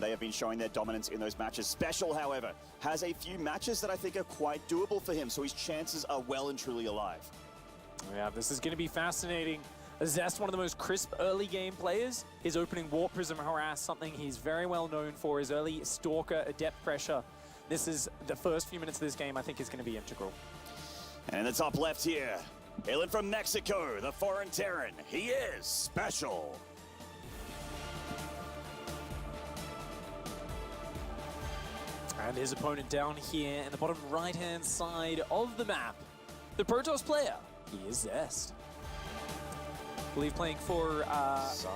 they have been showing their dominance in those matches. SpeCial, however, has a few matches that I think are quite doable for him, so his chances are well and truly alive. Yeah, this is going to be fascinating. Zest, one of the most crisp early game players. His opening Warp Prism harass, something he's very well known for. His early Stalker Adept pressure. This is the first few minutes of this game I think is going to be integral. And in the top left here, hailing from Mexico, the foreign Terran, he is SpeCial. And his opponent down here in the bottom right-hand side of the map, the Protoss player, he is Zest. I believe playing for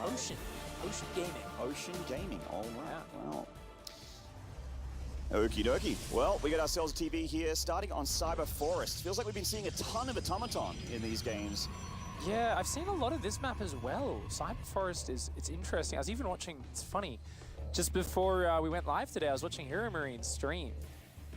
Ocean Gaming. Ocean Gaming, all right, well. Okie dokie. Well, we got ourselves a TV here, starting on Cyber Forest. Feels like we've been seeing a ton of Automaton in these games. Yeah, I've seen a lot of this map as well. Cyber Forest it's interesting. I was even watching, it's funny, just before we went live today, I was watching Hero Marine's stream.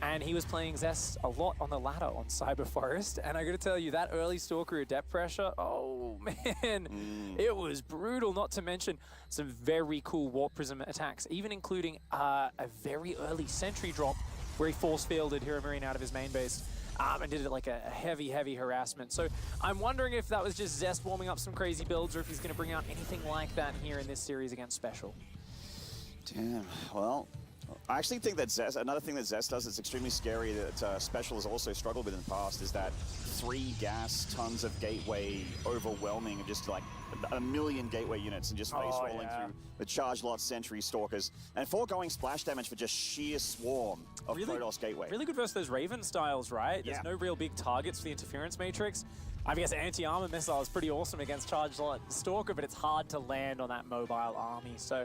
And he was playing Zest a lot on the ladder on Cyber Forest. And I got to tell you, that early Stalker Adept pressure, oh man, it was brutal. Not to mention some very cool Warp Prism attacks, even including a very early Sentry drop where he force-fielded Hero Marine out of his main base and did it like a heavy harassment. So I'm wondering if that was just Zest warming up some crazy builds or if he's going to bring out anything like that here in this series against SpeCial. Damn, well, I actually think that Zest, another thing that Zest does that's extremely scary that SpeCial has also struggled with in the past is that 3 gas, tons of gateway, overwhelming, and just like a million gateway units and just face rolling through the charge lot, sentry, stalkers, and foregoing splash damage for just sheer swarm of Protoss gateway. Really good versus those Raven styles, right? There's no real big targets for the interference matrix. I guess anti-armor missile is pretty awesome against charge lot stalker, but it's hard to land on that mobile army. So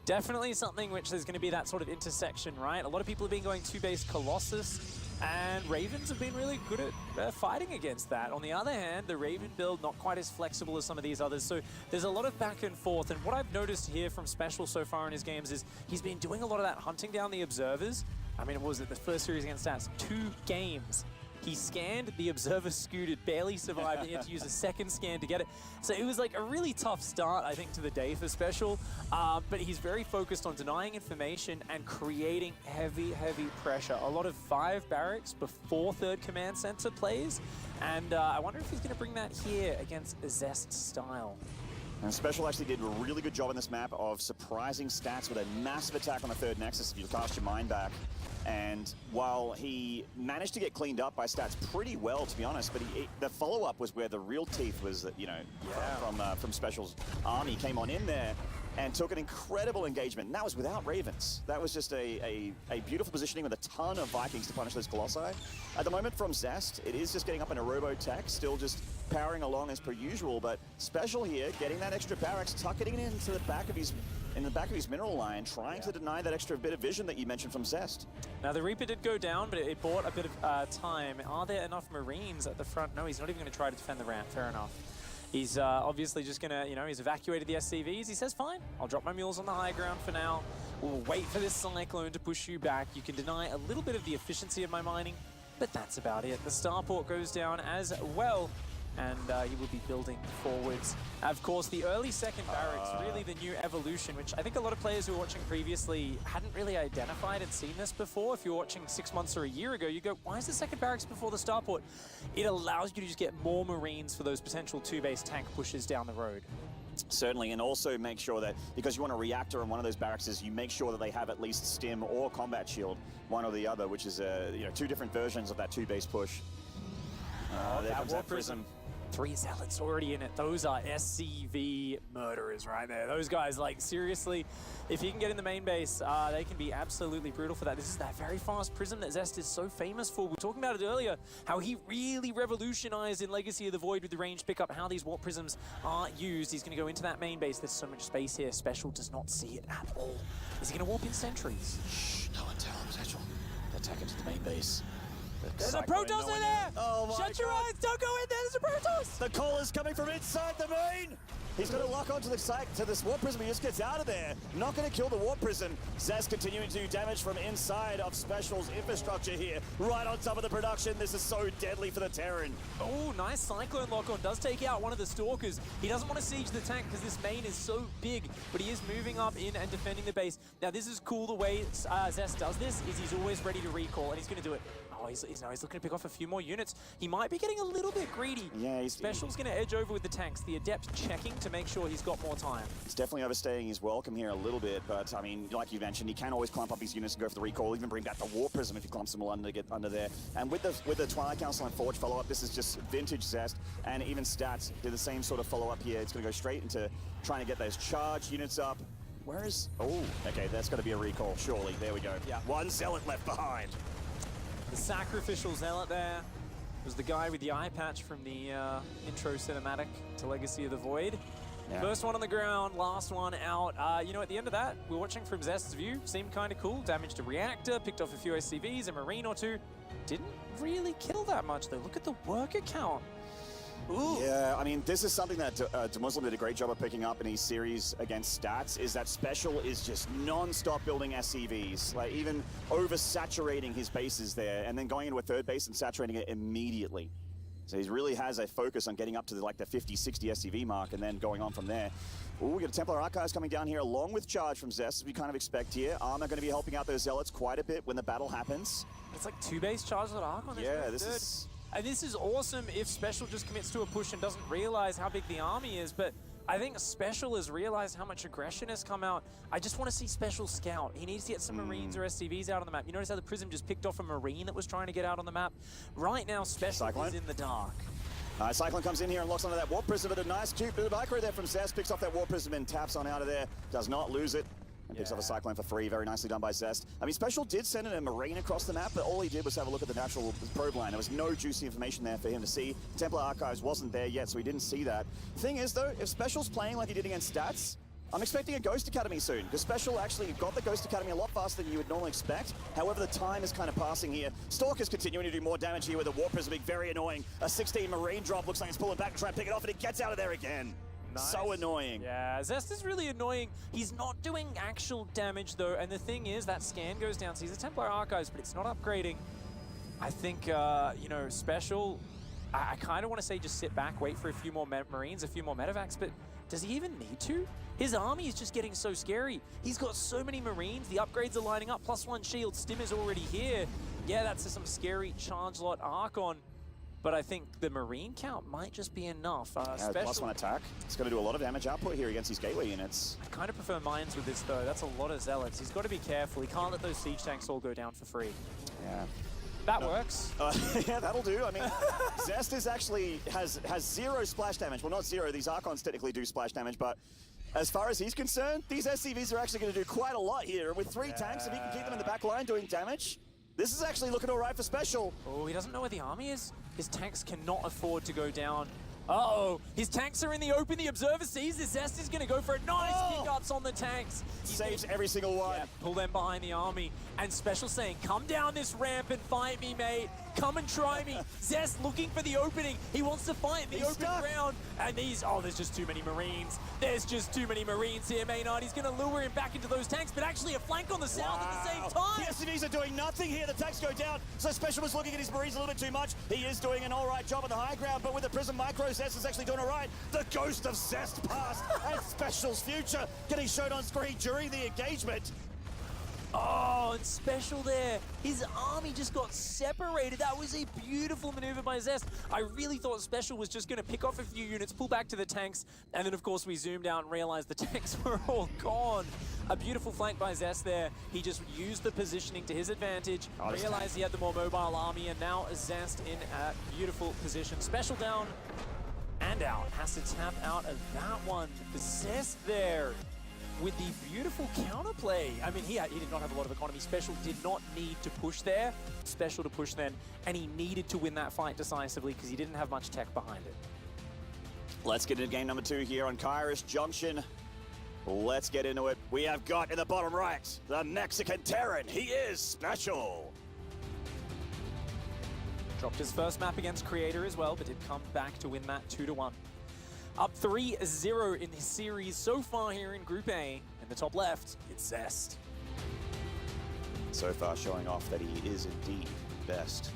definitely something which there's going to be that sort of intersection, right? A lot of people have been going 2-base Colossus, and Ravens have been really good at fighting against that. On the other hand, the Raven build not quite as flexible as some of these others, so there's a lot of back and forth. And what I've noticed here from SpeCial so far in his games is he's been doing a lot of that hunting down the observers. I mean, what was it, the first series against Stats? 2 games. He scanned, the observer scooted, barely survived, and he had to use a second scan to get it. So it was like a really tough start, I think, to the day for SpeCial, but he's very focused on denying information and creating heavy pressure. A lot of 5 barracks before 3rd command center plays, and I wonder if he's going to bring that here against Zest style. And SpeCial actually did a really good job in this map of surprising Stats with a massive attack on the 3rd Nexus if you cast your mind back. And while he managed to get cleaned up by Stats pretty well, to be honest, but the follow-up was where the real teeth was, you know, from SpeCial's army came on in there and took an incredible engagement. And that was without Ravens. That was just a beautiful positioning with a ton of Vikings to punish those Colossi. At the moment from Zest, it is just getting up in a robo-tech, still just powering along as per usual, but SpeCial here, getting that extra barracks, tucking it into the back of his mineral line, trying to deny that extra bit of vision that you mentioned from Zest. Now the Reaper did go down, but it bought a bit of time. Are there enough Marines at the front? No, he's not even going to try to defend the ramp. Fair enough. He's obviously just going to, you know, he's evacuated the SCVs. He says, fine, I'll drop my mules on the high ground for now. We'll wait for this Cyclone to push you back. You can deny a little bit of the efficiency of my mining, but that's about it. The starport goes down as well, and you will be building forwards. Of course, the early 2nd barracks, really the new evolution, which I think a lot of players who were watching previously hadn't really identified and seen this before. If you're watching 6 months or a year ago, you go, why is the 2nd barracks before the starport? It allows you to just get more Marines for those potential 2-base tank pushes down the road. Certainly, and also make sure that, because you want a reactor in one of those barracks, you make sure that they have at least stim or combat shield, one or the other, which is 2 different versions of that 2-base push. There comes that prism. 3 Zealots already in it. Those are SCV murderers right there. Those guys, like, seriously, if you can get in the main base, they can be absolutely brutal for that. This is that very fast prism that Zest is so famous for. We were talking about it earlier, how he really revolutionized in Legacy of the Void with the range pickup, how these warp prisms are used. He's going to go into that main base. There's so much space here. SpeCial does not see it at all. Is he going to warp in sentries? Shh, no one tell him, SpeCial. Attack into the main base. There's a Protoss in there! Oh my Shut your God. eyes! Don't go in there! There's a Protoss! The call is coming from inside the main! He's going to lock onto the site to this Warp Prism. He just gets out of there. Not going to kill the Warp Prism. Zest continuing to do damage from inside of SpeCial's infrastructure here. Right on top of the production. This is so deadly for the Terran. Oh, nice Cyclone lock-on. Does take out one of the Stalkers. He doesn't want to siege the tank because this main is so big, but he is moving up in and defending the base. Now, this is cool the way Zest does this, is he's always ready to recall, and he's going to do it. Oh, he's looking to pick off a few more units. He might be getting a little bit greedy. Yeah, SpeCial's going to edge over with the tanks. The Adept checking to make sure he's got more time. He's definitely overstaying his welcome here a little bit, but I mean, like you mentioned, he can always clump up his units and go for the recall, even bring back the Warp Prism if he clumps them all under to get under there. And with the Twilight Council and Forge follow-up, this is just vintage Zest, and even Stats did the same sort of follow-up here. It's going to go straight into trying to get those charge units up. Where is... Oh, okay, that's got to be a recall, surely. There we go. Yeah. One Zealot left behind. The sacrificial zealot there was the guy with the eye patch from the intro cinematic to Legacy of the Void. Yeah. First one on the ground, last one out. You know, at the end of that, we're watching from Zest's view. Seemed kind of cool. Damaged a reactor, picked off a few SCVs, a Marine or two. Didn't really kill that much, though. Look at the worker count. Ooh. Yeah, I mean, this is something that Muslim did a great job of picking up in his series against Stats, is that SpeCial is just non-stop building SCVs, like even oversaturating his bases there, and then going into a third base and saturating it immediately. So he really has a focus on getting up to like the 50, 60 SCV mark and then going on from there. Ooh, we got a Templar Archives coming down here along with charge from Zest, as we kind of expect here. Armor going to be helping out those Zealots quite a bit when the battle happens. It's like 2-base charge at Arc on this. Yeah, this is... And this is awesome if SpeCial just commits to a push and doesn't realize how big the army is, but I think SpeCial has realized how much aggression has come out. I just want to see SpeCial scout. He needs to get some Marines or SCVs out on the map. You notice how the Prism just picked off a Marine that was trying to get out on the map? Right now, SpeCial is in the dark. Cyclone comes in here and locks onto that Warp Prism, but a nice cute bit of micro there from Zest, picks off that Warp Prism and taps on out of there. Does not lose it. And picks up a Cyclone for free. Very nicely done by Zest. I mean, SpeCial did send in a Marine across the map, but all he did was have a look at the natural probe line. There was no juicy information there for him to see. Templar Archives wasn't there yet, so he didn't see that. The thing is, though, if SpeCial's playing like he did against Stats, I'm expecting a Ghost Academy soon, because SpeCial actually got the Ghost Academy a lot faster than you would normally expect. However, the time is kind of passing here. Stalker's continuing to do more damage here with the Warp Prism being very annoying. A 16 Marine drop looks like it's pulling back to try and pick it off, and it gets out of there again. Nice. So annoying. Yeah, Zest is really annoying. He's not doing actual damage, though, and the thing is, that scan goes down. So he's a Templar Archives, but it's not upgrading. I think, you know, SpeCial, I kind of want to say just sit back, wait for a few more Marines, a few more medevacs, but does he even need to? His army is just getting so scary. He's got so many Marines, the upgrades are lining up, +1 shield, Stim is already here. Yeah, that's some scary charge lot Archon. But I think the Marine count might just be enough. Yeah, +1 attack. It's going to do a lot of damage output here against these gateway units. I kind of prefer Mines with this, though. That's a lot of Zealots. He's got to be careful. He can't let those siege tanks all go down for free. Yeah. That works. Yeah, that'll do. I mean, Zest is actually has 0 splash damage. Well, not 0. These Archons technically do splash damage, but as far as he's concerned, these SCVs are actually going to do quite a lot here. With 3 tanks, if he can keep them in the back line doing damage, this is actually looking all right for SpeCial. Oh, he doesn't know where the army is? His tanks cannot afford to go down. Uh-oh, his tanks are in the open. The Observer sees this. Zest is going to go for it. Nice pickups on the tanks. Saves every single one. Yeah, pull them behind the army. And SpeCial saying, come down this ramp and fight me, mate. Come and try me. Zest looking for the opening. He wants to fight the open ground. And these, oh, there's just too many Marines. There's just too many Marines here, Maynard. He's going to lure him back into those tanks, but actually a flank on the south at the same time. The SCVs are doing nothing here. The tanks go down. So SpeCial was looking at his Marines a little bit too much. He is doing an all right job on the high ground, but with the Prism Micro, Zest is actually doing all right. The ghost of Zest passed, and SpeCial's future getting shown on screen during the engagement. Oh, and SpeCial there. His army just got separated. That was a beautiful maneuver by Zest. I really thought SpeCial was just going to pick off a few units, pull back to the tanks, and then, of course, we zoomed out and realized the tanks were all gone. A beautiful flank by Zest there. He just used the positioning to his advantage, realized he had the more mobile army, and now Zest in a beautiful position. SpeCial down and out. Has to tap out of that one. Zest there with the beautiful counterplay. I mean, he did not have a lot of economy. SpeCial did not need to push there. SpeCial to push then, and he needed to win that fight decisively because he didn't have much tech behind it. Let's get into game number 2 here on Kairos Junction. Let's get into it. We have got in the bottom right, the Mexican Terran. He is SpeCial. Dropped his first map against Creator as well, but did come back to win that 2-1. Up 3-0 in the series so far here in Group A. In the top left, it's Zest. So far showing off that he is indeed best.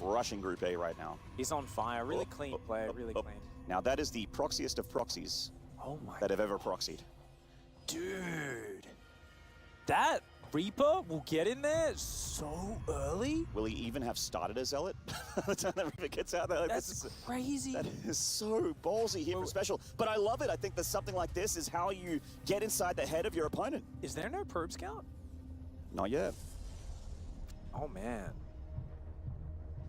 Crushing Group A right now. He's on fire. Really clean play, really clean. Now that is the proxiest of proxies that have ever proxied. Dude. That Reaper will get in there so early? Will he even have started a Zealot by the time that Reaper gets out there? Like, That's crazy. That is so ballsy here for SpeCial. But I love it. I think that something like this is how you get inside the head of your opponent. Is there no probe scout? Not yet. Oh, man.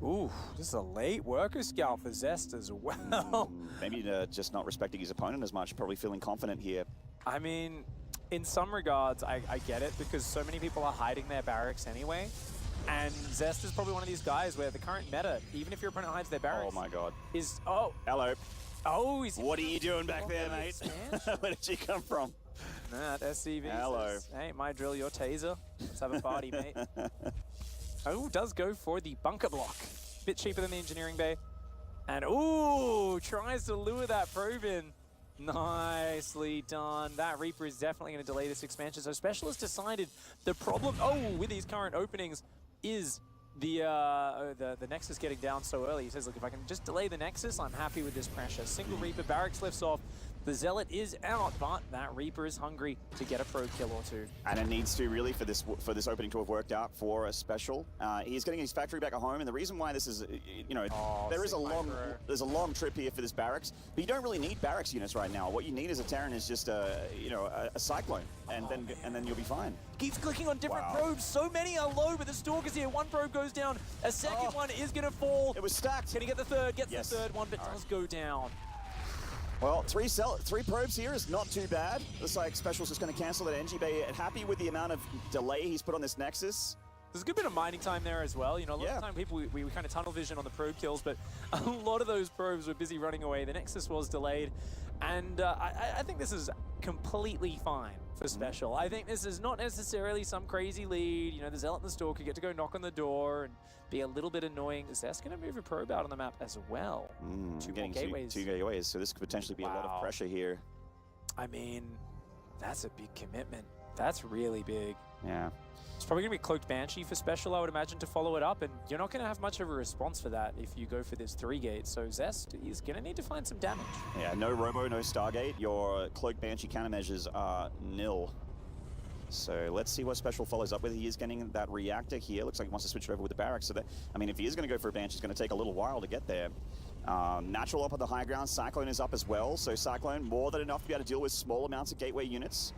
Ooh, this is a late worker scout for Zest as well. Maybe just not respecting his opponent as much, probably feeling confident here. I mean, in some regards, I get it, because so many people are hiding their barracks anyway. And Zest is probably one of these guys where the current meta, even if your opponent hides their barracks, oh my god, is hello. Oh, he's what are you doing back there, mate? Where did you come from? Nah, that SCV hello. says, hey, my drill, your taser. Let's have a party, mate. Oh, does go for the bunker block. Bit cheaper than the engineering bay. And ooh, tries to lure that probe in. Nicely done. That Reaper is definitely going to delay this expansion. So SpeCial has decided the problem, with these current openings is the Nexus getting down so early. He says, look, if I can just delay the Nexus, I'm happy with this pressure. Single Reaper, barracks lifts off. The Zealot is out, but that Reaper is hungry to get a probe kill or two. And it needs to really for this opening to have worked out for a SpeCial. He's getting his factory back at home, and the reason why this is, there's a long trip here for this barracks, but you don't really need barracks units right now. What you need as a Terran is just a cyclone, and then you'll be fine. Keeps clicking on different probes. So many are low, but the Stalker's here. One probe goes down. A second one is going to fall. It was stacked. Can he get the third? Gets the third one, but does go down. Well, three probes here is not too bad. Looks like SpeCial's just going to cancel that NG Bay. Happy with the amount of delay he's put on this Nexus. There's a good bit of mining time there as well. You know, a lot of time people, we kind of tunnel vision on the probe kills, but a lot of those probes were busy running away. The Nexus was delayed, and I think this is completely fine for SpeCial. I think this is not necessarily some crazy lead. You know, the Zealot and the Stalker get to go knock on the door and be a little bit annoying. Zest going to move a probe out on the map as well. Two gateways. Two gateways, so this could potentially be a lot of pressure here. I mean, that's a big commitment. That's really big. Yeah. It's probably going to be Cloaked Banshee for SpeCial, I would imagine, to follow it up, and you're not going to have much of a response for that if you go for this 3-gate, so Zest is going to need to find some damage. Yeah, no Robo, no Stargate. Your Cloaked Banshee countermeasures are nil. So let's see what SpeCial follows up with. He is getting that reactor here. Looks like he wants to switch it over with the barracks. So that, I mean, if he is going to go for a Banshee, it's going to take a little while to get there. Natural up on the high ground. Cyclone is up as well. So Cyclone, more than enough to be able to deal with small amounts of gateway units.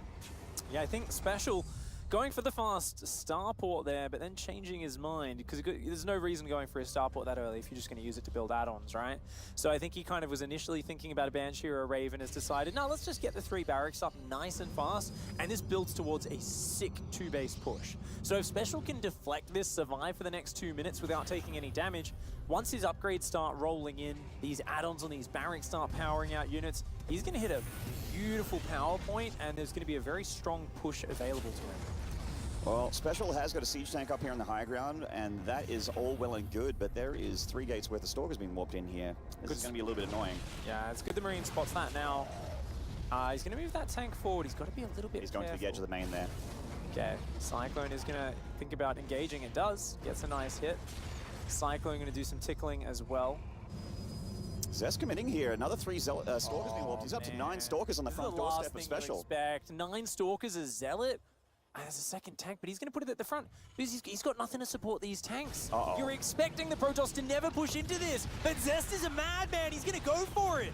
Yeah, I think SpeCial going for the fast starport there, but then changing his mind, because there's no reason going for a starport that early if you're just going to use it to build add-ons, right? So I think he kind of was initially thinking about a Banshee or a Raven, has decided, no, let's just get the 3 barracks up nice and fast, and this builds towards a sick 2-base push. So if SpeCial can deflect this, survive for the next 2 minutes without taking any damage, once his upgrades start rolling in, these add-ons on these barracks start powering out units, he's going to hit a beautiful power point, and there's going to be a very strong push available to him. Well, SpeCial has got a siege tank up here on the high ground, and that is all well and good, but there is 3 gates worth of Stalkers being warped in here. This is going to be a little bit annoying. Yeah, it's good the Marine spots that now. He's going to move that tank forward. He's got to be a little bit He's going to the edge of the main there. Okay, Cyclone is going to think about engaging. It does. Gets a nice hit. Cyclone going to do some tickling as well. Zest committing here. Another 3 Stalkers being warped. He's up to 9 Stalkers on the front doorstep of SpeCial. 9 Stalkers, a Zealot. There's a second tank, but he's going to put it at the front because he's got nothing to support these tanks. You're expecting the Protoss to never push into this, but Zest is a madman. He's going to go for it.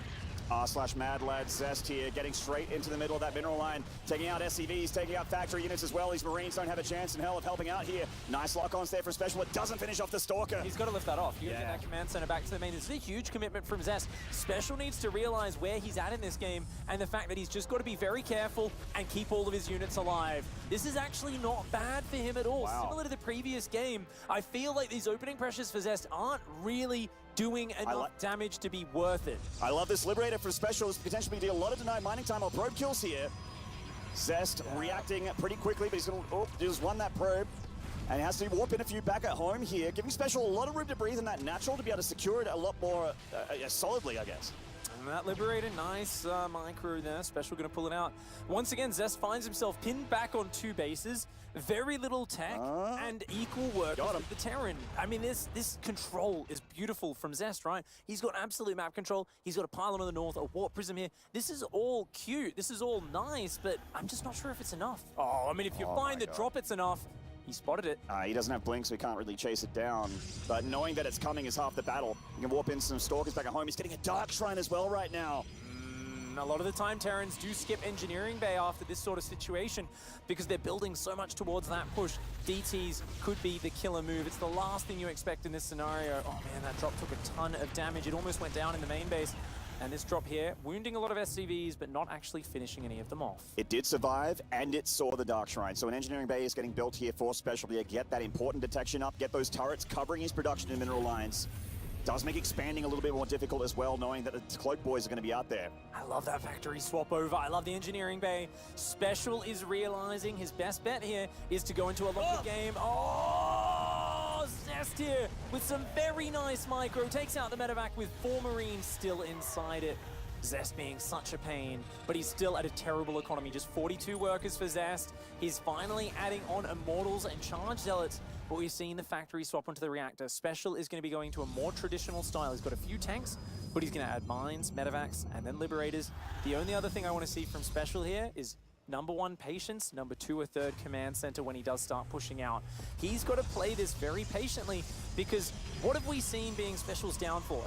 R/Mad Lad Zest here, getting straight into the middle of that mineral line, taking out SCVs, taking out factory units as well. These Marines don't have a chance in hell of helping out here. Nice lock-ons there for SpeCial. It doesn't finish off the Stalker. He's got to lift that off. You got to get that command center back to the main. This is a huge commitment from Zest. SpeCial needs to realize where he's at in this game and the fact that he's just got to be very careful and keep all of his units alive. This is actually not bad for him at all. Similar to the previous game, I feel like these opening pressures for Zest aren't really doing enough damage to be worth it. I love this Liberator for SpeCial. Potentially deal a lot of denied mining time or probe kills here. Zest reacting pretty quickly, but he's going to just won that probe. And has to warp in a few back at home here, giving SpeCial a lot of room to breathe in that natural to be able to secure it a lot more solidly, I guess. And that Liberator, nice micro there. SpeCial going to pull it out. Once again, Zest finds himself pinned back on 2 bases. Very little tech and equal work with the Terran. I mean, this control is beautiful from Zest, right? He's got absolute map control. He's got a pylon on the north, a warp prism here. This is all cute. This is all nice, but I'm just not sure if it's enough. Oh, I mean, if you find the drop, it's enough. He spotted it. He doesn't have blink, so he can't really chase it down. But knowing that it's coming is half the battle. He can warp in some Stalkers back at home. He's getting a Dark Shrine as well right now. A lot of the time, Terrans do skip Engineering Bay after this sort of situation because they're building so much towards that push. DTs could be the killer move. It's the last thing you expect in this scenario. Oh man, that drop took a ton of damage. It almost went down in the main base. And this drop here, wounding a lot of SCVs, but not actually finishing any of them off. It did survive, and it saw the Dark Shrine. So an Engineering Bay is getting built here for SpeCial to get that important detection up, get those turrets covering his production in Mineral Lines. Does make expanding a little bit more difficult as well, knowing that the Cloak Boys are going to be out there. I love that factory swap over. I love the Engineering Bay. SpeCial is realizing his best bet here is to go into a longer game. Oh, Zest here with some very nice micro. Takes out the medevac with 4 Marines still inside it. Zest being such a pain, but he's still at a terrible economy. Just 42 workers for Zest. He's finally adding on Immortals and Charge Zealots, but we've seen the factory swap onto the reactor. SpeCial is going to be going to a more traditional style. He's got a few tanks, but he's going to add mines, medevacs, and then liberators. The only other thing I want to see from SpeCial here is number 1, patience. Number 2, a third command center when he does start pushing out. He's got to play this very patiently because what have we seen being SpeCial's downfall?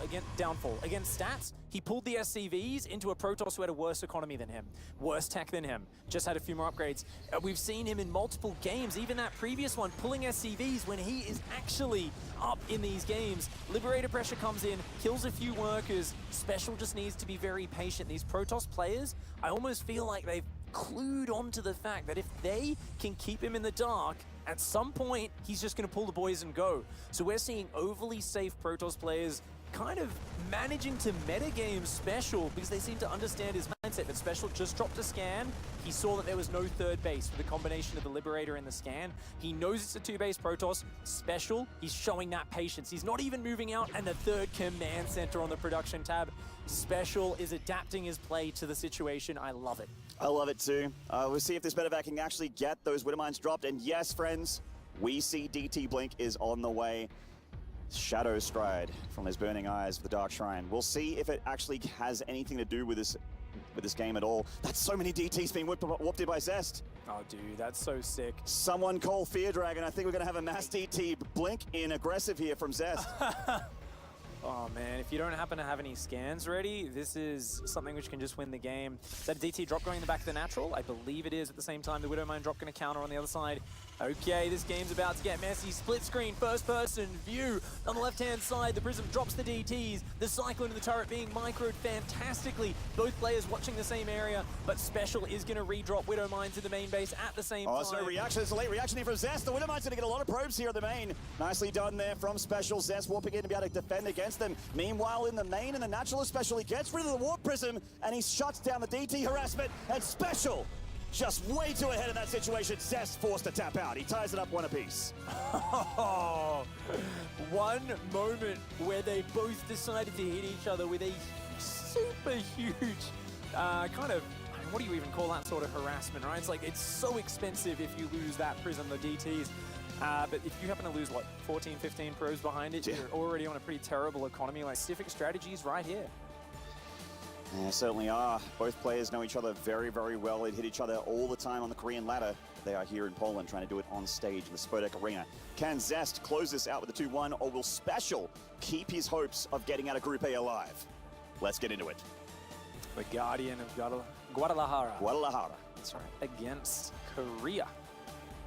Against Stats, he pulled the SCVs into a Protoss who had a worse economy than him, worse tech than him, just had a few more upgrades. We've seen him in multiple games, even that previous one, pulling SCVs when he is actually up in these games. Liberator pressure comes in, kills a few workers. SpeCial just needs to be very patient. These Protoss players, I almost feel like they've clued onto the fact that if they can keep him in the dark, at some point, he's just going to pull the boys and go. So we're seeing overly safe Protoss players kind of managing to metagame SpeCial because they seem to understand his mindset. But SpeCial just dropped a scan. He saw that there was no third base for the combination of the Liberator and the scan. He knows it's a 2-base Protoss. SpeCial, he's showing that patience. He's not even moving out, and the third command center on the production tab. SpeCial is adapting his play to the situation. I love it. I love it too. We'll see if this medevac can actually get those Widow Mines dropped. And yes, friends, we see DT Blink is on the way. Shadow Stride from his burning eyes of the Dark Shrine. We'll see if it actually has anything to do with this game at all. That's so many DTs being warped in by Zest. Oh, dude, that's so sick. Someone call Fear Dragon. I think we're going to have a mass DT Blink in aggressive here from Zest. Oh man, if you don't happen to have any scans ready, this is something which can just win the game. Is that a DT drop going in the back of the natural? I believe it is. At the same time, the Widow Mine drop going to counter on the other side. Okay, this game's about to get messy. Split screen, first person view. On the left-hand side, the Prism drops the DTs. The Cyclone and the turret being microed fantastically. Both players watching the same area, but SpeCial is going to re-drop Widow Mines in the main base at the same time. Oh, so reaction. It's a late reaction here from Zest. The Widow Mines going to get a lot of probes here at the main. Nicely done there from SpeCial. Zest warping in to be able to defend against them. Meanwhile, in the main, and the natural especially gets rid of the Warp Prism, and he shuts down the DT harassment, and SpeCial just way too ahead of that situation. Zest forced to tap out. He ties it up 1 apiece. One moment where they both decided to hit each other with a super huge kind of, what do you even call that sort of harassment, right? It's like, it's so expensive if you lose that Prism, the DTs. But if you happen to lose, what, 14, 15 pros behind it, you're already on a pretty terrible economy. Like, specific strategies right here. Yeah, certainly are. Both players know each other very, very well. They hit each other all the time on the Korean ladder. They are here in Poland trying to do it on stage in the Spodek Arena. Can Zest close this out with a 2-1, or will SpeCial keep his hopes of getting out of Group A alive? Let's get into it. The Guardian of Guadalajara. Guadalajara. That's right. Against Korea.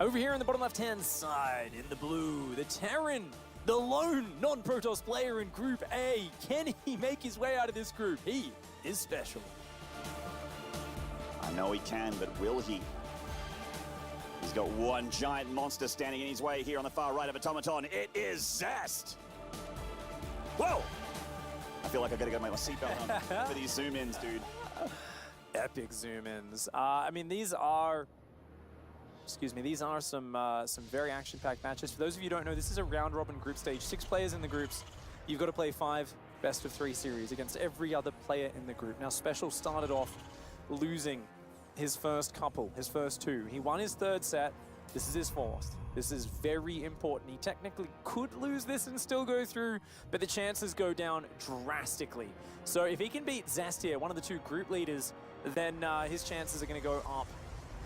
Over here in the bottom left-hand side, in the blue, the Terran, the lone non-Protoss player in Group A. Can he make his way out of this group? He is SpeCial. I know he can, but will he? He's got one giant monster standing in his way here on the far right of Automaton. It is Zest! Whoa! I feel like I gotta get my seatbelt on for these zoom-ins, dude. Epic zoom-ins. I mean, these are excuse me, these are some very action-packed matches. For those of you who don't know, this is a round-robin group stage. 6 players in the groups. You've got to play 5 best-of-3 series against every other player in the group. Now, SpeCial started off losing his first couple, his first 2. He won his 3rd set. This is his 4th. This is very important. He technically could lose this and still go through, but the chances go down drastically. So if he can beat Zest here, one of the 2 group leaders, then his chances are going to go up.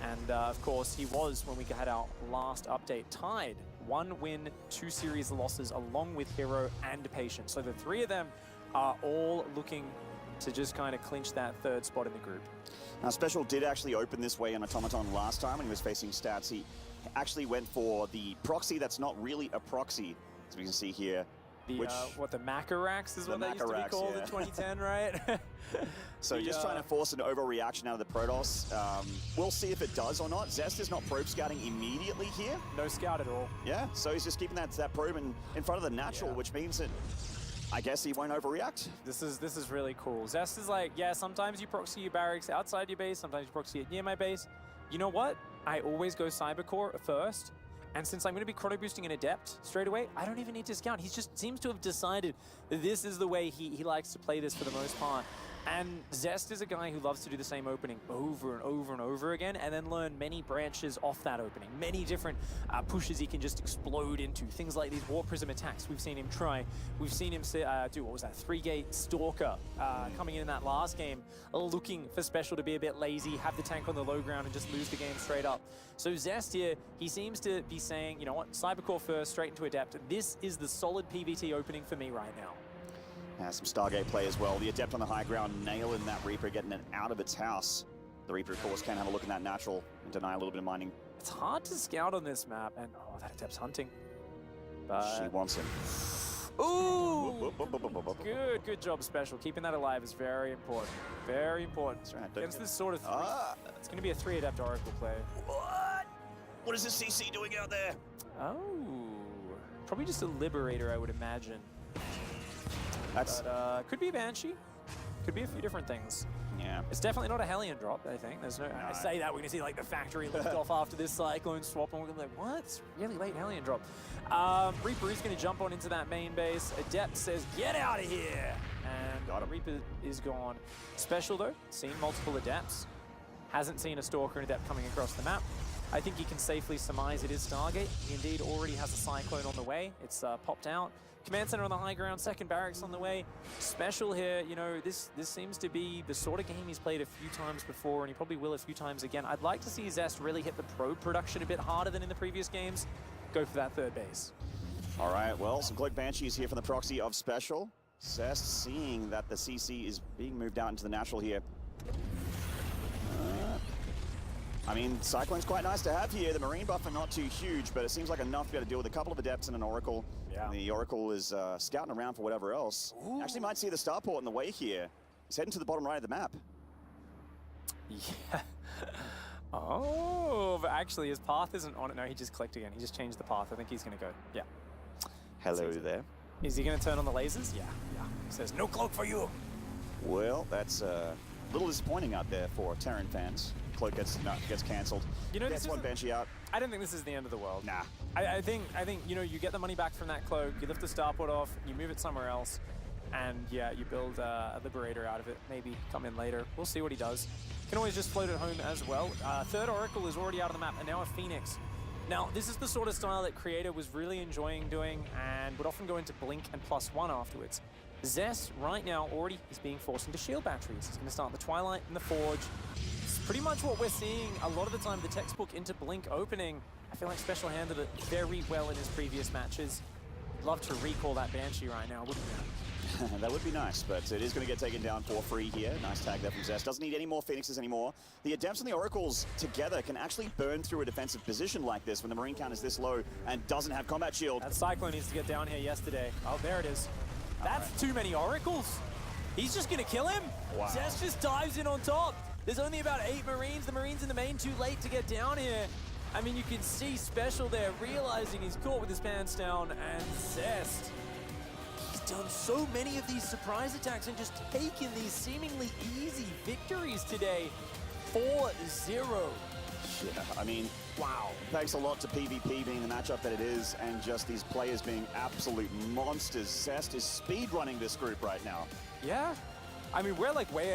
And of course, he was, when we had our last update, tied. 1 win, 2 series losses, along with Hero and Patient. So the 3 of them are all looking to just kind of clinch that 3rd spot in the group. Now, SpeCial did actually open this way on Automaton last time when he was facing Stats. He actually went for the proxy that's not really a proxy, as we can see here. The, what, the Macarax is what that used to be called in 2010, right? So just trying to force an overreaction out of the Protoss. We'll see if it does or not. Zest is not probe scouting immediately here. No scout at all. Yeah, so he's just keeping that probe in front of the natural, which means that I guess he won't overreact. This is really cool. Zest is like, yeah, sometimes you proxy your barracks outside your base, sometimes you proxy it near my base. You know what? I always go Cybercore first. And since I'm going to be chrono boosting an Adept straight away, I don't even need to scout. He just seems to have decided that this is the way he likes to play this for the most part. And Zest is a guy who loves to do the same opening over and over and over again, and then learn many branches off that opening. Many different pushes he can just explode into. Things like these Warp Prism attacks we've seen him try. We've seen him do, what was that, 3-gate Stalker coming in that last game, looking for SpeCial to be a bit lazy, have the tank on the low ground and just lose the game straight up. So Zest here, he seems to be saying, you know what, Cybercore first, straight into Adept. This is the solid PvT opening for me right now. Some Stargate play as well. The Adept on the high ground, nailing that Reaper, getting it out of its house. The Reaper, of course, can have a look in that natural and deny a little bit of mining. It's hard to scout on this map, and oh, that Adept's hunting. But she wants him. Ooh! Good job, SpeCial. Keeping that alive is very important. Very important. That's right. Against this sort of it's going to be a 3 Adept Oracle play. What is the CC doing out there? Oh, probably just a Liberator, I would imagine. But, could be a Banshee. Could be a few different things. Yeah. It's definitely not a Hellion drop, I think. There's no. I say that, we're going to see like the factory lift off after this Cyclone swap, and we're going to be like, what? It's really late Hellion drop. Reaper is going to jump on into that main base. Adept says, get out of here! And Reaper is gone. SpeCial, though, seen multiple Adepts. Hasn't seen a Stalker and Adept coming across the map. I think you can safely surmise it is Stargate. He indeed already has a Cyclone on the way. It's popped out. Command Center on the high ground, 2nd barracks on the way. SpeCial here, you know, this seems to be the sort of game he's played a few times before, and he probably will a few times again. I'd like to see Zest really hit the probe production a bit harder than in the previous games. Go for that 3rd base. All right, well, some Cloak Banshees here from the proxy of SpeCial. Zest seeing that the CC is being moved out into the natural here. I mean, Cyclone's quite nice to have here. The Marine buff are not too huge, but it seems like enough to be able to deal with a couple of Adepts and an Oracle. Yeah. The Oracle is scouting around for whatever else. Ooh. Actually might see the starport in the way here. He's heading to the bottom right of the map. Yeah. Oh, but actually his path isn't on it. No, he just clicked again. He just changed the path. I think he's going to go. Yeah. Hello there. Is he going to turn on the lasers? Yeah. He says, no cloak for you. Well, that's a little disappointing out there for Terran fans. Cloak gets cancelled. You know, this one Banshee out. I don't think this is the end of the world. Nah. I think you know, you get the money back from that cloak, you lift the starport off, you move it somewhere else, and yeah, you build a Liberator out of it. Maybe come in later. We'll see what he does. Can always just float it home as well. 3rd Oracle is already out of the map, and now a Phoenix. Now, this is the sort of style that Creator was really enjoying doing, and would often go into Blink and +1 afterwards. Zest, right now, already is being forced into shield batteries. He's going to start the Twilight and the Forge. It's pretty much what we're seeing a lot of the time, the textbook into Blink opening. I feel like SpeCial handled it very well in his previous matches. I'd love to recall that Banshee right now, wouldn't you? That would be nice, but it is going to get taken down for free here. Nice tag there from Zest. Doesn't need any more Phoenixes anymore. The Adepts and the Oracles together can actually burn through a defensive position like this when the Marine count is this low and doesn't have combat shield. That Cyclone needs to get down here yesterday. Oh, there it is. That's too many Oracles. He's just going to kill him. Wow. Zest just dives in on top. There's only about 8 Marines. The Marines in the main too late to get down here. I mean, you can see SpeCial there realizing he's caught with his pants down, and Zest, he's done so many of these surprise attacks and just taken these seemingly easy victories today. 4-0. Yeah, I mean, wow. Thanks a lot to PvP being the matchup that it is, and just these players being absolute monsters. Zest is speedrunning this group right now. Yeah. I mean, we're like way